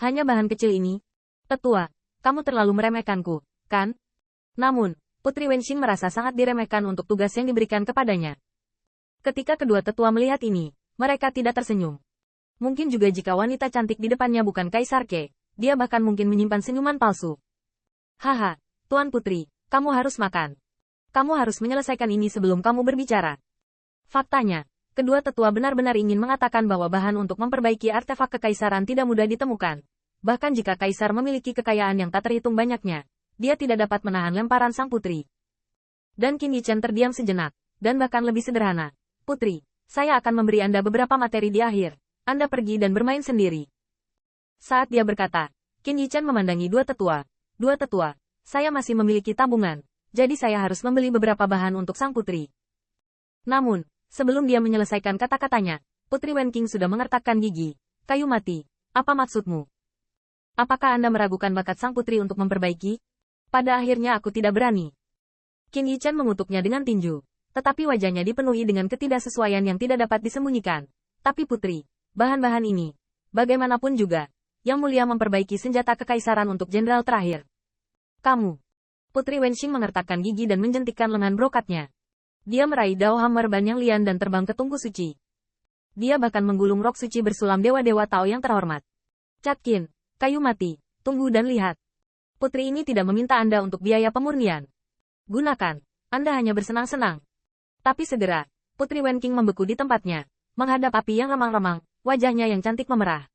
Hanya bahan kecil ini? Tetua, kamu terlalu meremehkanku, kan? Namun, Putri Wenxing merasa sangat diremehkan untuk tugas yang diberikan kepadanya. Ketika kedua tetua melihat ini, mereka tidak tersenyum. Mungkin juga jika wanita cantik di depannya bukan Kaisar Ke, dia bahkan mungkin menyimpan senyuman palsu. Haha, Tuan Putri, kamu harus makan. Kamu harus menyelesaikan ini sebelum kamu berbicara. Faktanya, kedua tetua benar-benar ingin mengatakan bahwa bahan untuk memperbaiki artefak kekaisaran tidak mudah ditemukan. Bahkan jika kaisar memiliki kekayaan yang tak terhitung banyaknya, dia tidak dapat menahan lemparan sang putri. Dan Qin Yichen terdiam sejenak, dan bahkan lebih sederhana. Putri, saya akan memberi Anda beberapa materi di akhir. Anda pergi dan bermain sendiri. Saat dia berkata, Qin Yichen memandangi dua tetua. Dua tetua, saya masih memiliki tabungan, jadi saya harus membeli beberapa bahan untuk sang putri. Namun, sebelum dia menyelesaikan kata-katanya, Putri Wenqing sudah mengertakkan gigi. Kayu mati, apa maksudmu? Apakah Anda meragukan bakat sang putri untuk memperbaiki? Pada akhirnya aku tidak berani. Qin Yichen mengutuknya dengan tinju, tetapi wajahnya dipenuhi dengan ketidaksesuaian yang tidak dapat disembunyikan. Tapi putri, bahan-bahan ini, bagaimanapun juga, Yang Mulia memperbaiki senjata kekaisaran untuk jenderal terakhir. Kamu. Putri Wenxing mengertakkan gigi dan menjentikkan lengan brokatnya. Dia meraih Dao Hammer Ban yang lian dan terbang ke tungku suci. Dia bahkan menggulung rok suci bersulam dewa-dewa Tao yang terhormat. Catkin, kayu mati, tunggu dan lihat. Putri ini tidak meminta Anda untuk biaya pemurnian. Gunakan, Anda hanya bersenang-senang. Tapi segera, Putri Wenqing membeku di tempatnya, menghadap api yang remang-remang, wajahnya yang cantik memerah.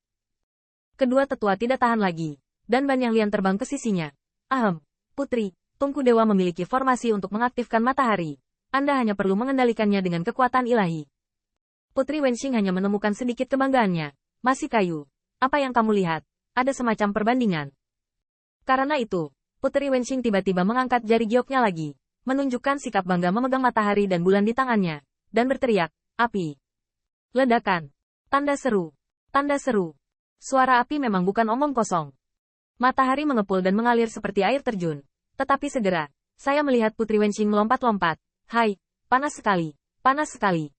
Kedua tetua tidak tahan lagi, dan ban yang lian terbang ke sisinya. Ahem, Putri, Tungku Dewa memiliki formasi untuk mengaktifkan matahari. Anda hanya perlu mengendalikannya dengan kekuatan ilahi. Putri Wenxing hanya menemukan sedikit kebanggaannya. Masih kayu. Apa yang kamu lihat? Ada semacam perbandingan. Karena itu, Putri Wenxing tiba-tiba mengangkat jari gioknya lagi, menunjukkan sikap bangga memegang matahari dan bulan di tangannya, dan berteriak, api. Ledakan. Tanda seru. Tanda seru. Suara api memang bukan omong kosong. Matahari mengepul dan mengalir seperti air terjun. Tetapi segera, saya melihat Putri Wenxing melompat-lompat. Hai, panas sekali, panas sekali.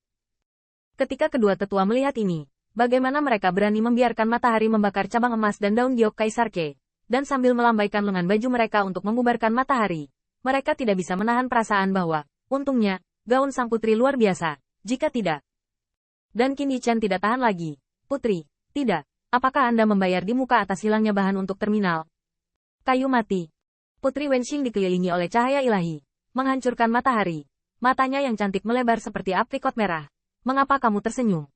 Ketika kedua tetua melihat ini, bagaimana mereka berani membiarkan matahari membakar cabang emas dan daun giok Kaisar Ke? Dan sambil melambaikan lengan baju mereka untuk membubarkan matahari, mereka tidak bisa menahan perasaan bahwa, untungnya, gaun sang putri luar biasa, jika tidak. Dan Qin Yichen tidak tahan lagi. Putri, tidak, apakah Anda membayar di muka atas hilangnya bahan untuk terminal? Kayu mati. Putri Wenxing dikelilingi oleh cahaya ilahi, menghancurkan matahari. Matanya yang cantik melebar seperti aprikot merah. Mengapa kamu tersenyum?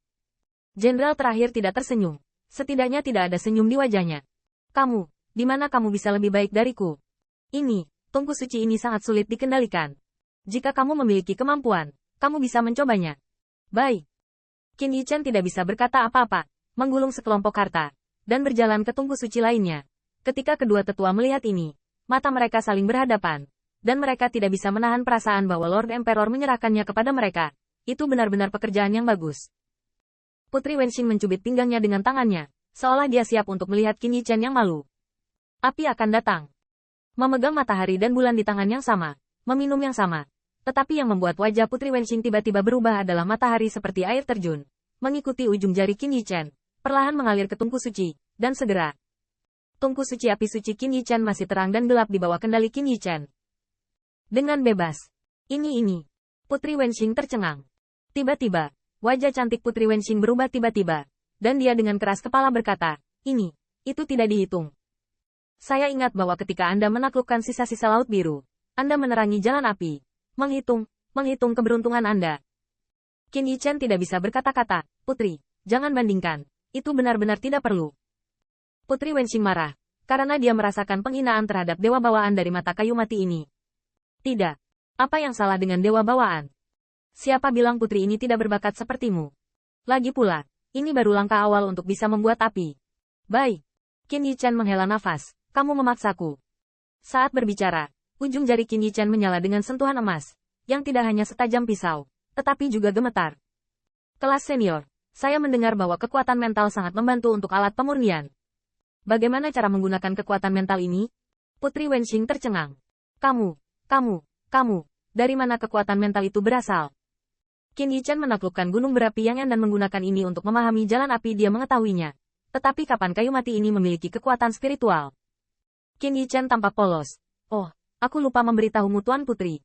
Jenderal terakhir tidak tersenyum. Setidaknya tidak ada senyum di wajahnya. Kamu, di mana kamu bisa lebih baik dariku? Ini, tungku suci ini sangat sulit dikendalikan. Jika kamu memiliki kemampuan, kamu bisa mencobanya. Baik. Qin Yichen tidak bisa berkata apa-apa, menggulung sekelompok harta, dan berjalan ke tungku suci lainnya. Ketika kedua tetua melihat ini, mata mereka saling berhadapan, dan mereka tidak bisa menahan perasaan bahwa Lord Emperor menyerahkannya kepada mereka. Itu benar-benar pekerjaan yang bagus. Putri Wenxing mencubit pinggangnya dengan tangannya, seolah dia siap untuk melihat Qin Yichen yang malu. Api akan datang. Memegang matahari dan bulan di tangan yang sama, meminum yang sama. Tetapi yang membuat wajah Putri Wenxing tiba-tiba berubah adalah matahari seperti air terjun, mengikuti ujung jari Qin Yichen, perlahan mengalir ke tungku suci, dan segera. Tungku suci api suci Qin Yichen masih terang dan gelap di bawah kendali Qin Yichen. Dengan bebas. Ini. Putri Wenxing tercengang. Tiba-tiba, wajah cantik Putri Wenxing berubah tiba-tiba, dan dia dengan keras kepala berkata, itu tidak dihitung. Saya ingat bahwa ketika Anda menaklukkan sisa-sisa Laut Biru, Anda menerangi jalan api. Menghitung keberuntungan Anda. Qin Yichen tidak bisa berkata-kata, Putri, jangan bandingkan. Itu benar-benar tidak perlu. Putri Wenxing marah, karena dia merasakan penghinaan terhadap dewa bawaan dari mata kayu mati ini. Tidak. Apa yang salah dengan dewa bawaan? Siapa bilang putri ini tidak berbakat sepertimu? Lagi pula, ini baru langkah awal untuk bisa membuat api. Baik. Qin Yichen menghela nafas. Kamu memaksaku. Saat berbicara, ujung jari Qin Yichen menyala dengan sentuhan emas, yang tidak hanya setajam pisau, tetapi juga gemetar. Kelas senior, saya mendengar bahwa kekuatan mental sangat membantu untuk alat pemurnian. Bagaimana cara menggunakan kekuatan mental ini? Putri Wenxing tercengang. Kamu, dari mana kekuatan mental itu berasal? Qin Yichen menaklukkan gunung berapi Yang'an dan menggunakan ini untuk memahami jalan api dia mengetahuinya. Tetapi kapan kayu mati ini memiliki kekuatan spiritual? Qin Yichen tampak polos. Oh, aku lupa memberitahumu Tuan Putri.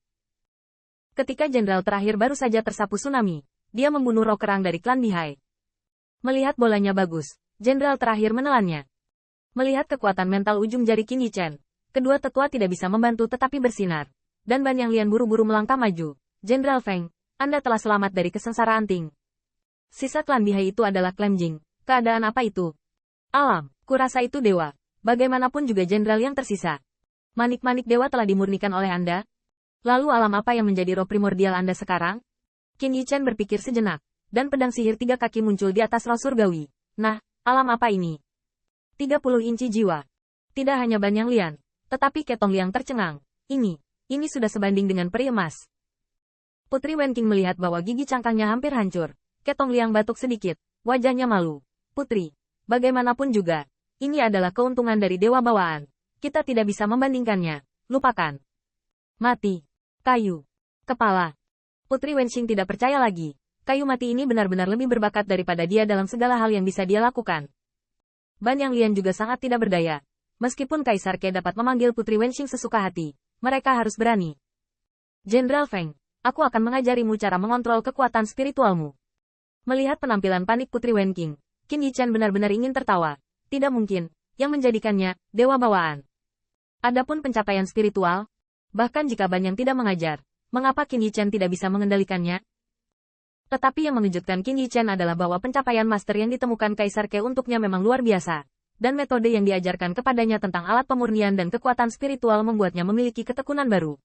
Ketika jenderal terakhir baru saja tersapu tsunami, dia membunuh roh kerang dari klan Bihai. Melihat bolanya bagus, jenderal terakhir menelannya. Melihat kekuatan mental ujung jari Qin Yichen, kedua tetua tidak bisa membantu tetapi bersinar. Dan Ban Yang Lian buru-buru melangkah maju. Jenderal Feng, Anda telah selamat dari kesengsaraan Ting. Sisa klan Bihai itu adalah klan Jing. Keadaan apa itu? Alam, kurasa itu dewa. Bagaimanapun juga jenderal yang tersisa. Manik-manik dewa telah dimurnikan oleh Anda. Lalu alam apa yang menjadi roh primordial Anda sekarang? Qin Yichen berpikir sejenak. Dan pedang sihir 3 kaki muncul di atas roh surgawi. Nah, alam apa ini? 30 inci jiwa. Tidak hanya Ban Yang Lian, tetapi Ketong Liang tercengang. Ini sudah sebanding dengan peri emas. Putri Wenqing melihat bahwa gigi cangkangnya hampir hancur. Ketong Liang batuk sedikit, wajahnya malu. Putri, bagaimanapun juga, ini adalah keuntungan dari dewa bawaan. Kita tidak bisa membandingkannya. Lupakan. Mati. Kayu. Kepala. Putri Wenqing tidak percaya lagi. Kayu mati ini benar-benar lebih berbakat daripada dia dalam segala hal yang bisa dia lakukan. Ban Yang Lian juga sangat tidak berdaya. Meskipun Kaisar Ke dapat memanggil Putri Wenqing sesuka hati, mereka harus berani. Jenderal Feng, aku akan mengajarimu cara mengontrol kekuatan spiritualmu. Melihat penampilan panik Putri Wenqing, Qin Yichen benar-benar ingin tertawa. Tidak mungkin, yang menjadikannya dewa bawaan. Adapun pencapaian spiritual, bahkan jika Ban Yang tidak mengajar, mengapa Qin Yichen tidak bisa mengendalikannya? Tetapi yang mengejutkan Qin Yichen adalah bahwa pencapaian master yang ditemukan Kaisar Ke untuknya memang luar biasa. Dan metode yang diajarkan kepadanya tentang alat pemurnian dan kekuatan spiritual membuatnya memiliki ketekunan baru.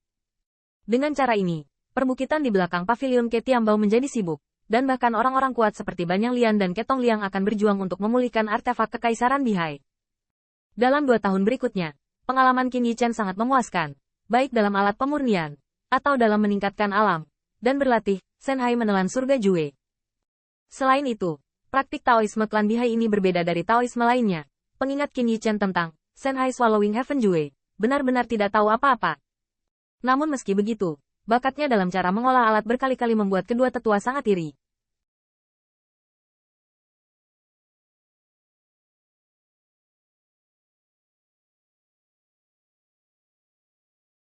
Dengan cara ini, perbukitan di belakang pavilion Ke Tiambao menjadi sibuk, dan bahkan orang-orang kuat seperti Ban Yang Lian dan Ketong Liang akan berjuang untuk memulihkan artefak kekaisaran Bihai. Dalam 2 tahun berikutnya, pengalaman Qin Yichen sangat memuaskan, baik dalam alat pemurnian, atau dalam meningkatkan alam, dan berlatih, Shenhai menelan surga Jue. Selain itu, praktik Taoisme klan Bihai ini berbeda dari Taoisme lainnya. Pengingat Qin Yichen tentang Shenhai Swallowing Heaven Jue, benar-benar tidak tahu apa-apa. Namun meski begitu, bakatnya dalam cara mengolah alat berkali-kali membuat kedua tetua sangat iri.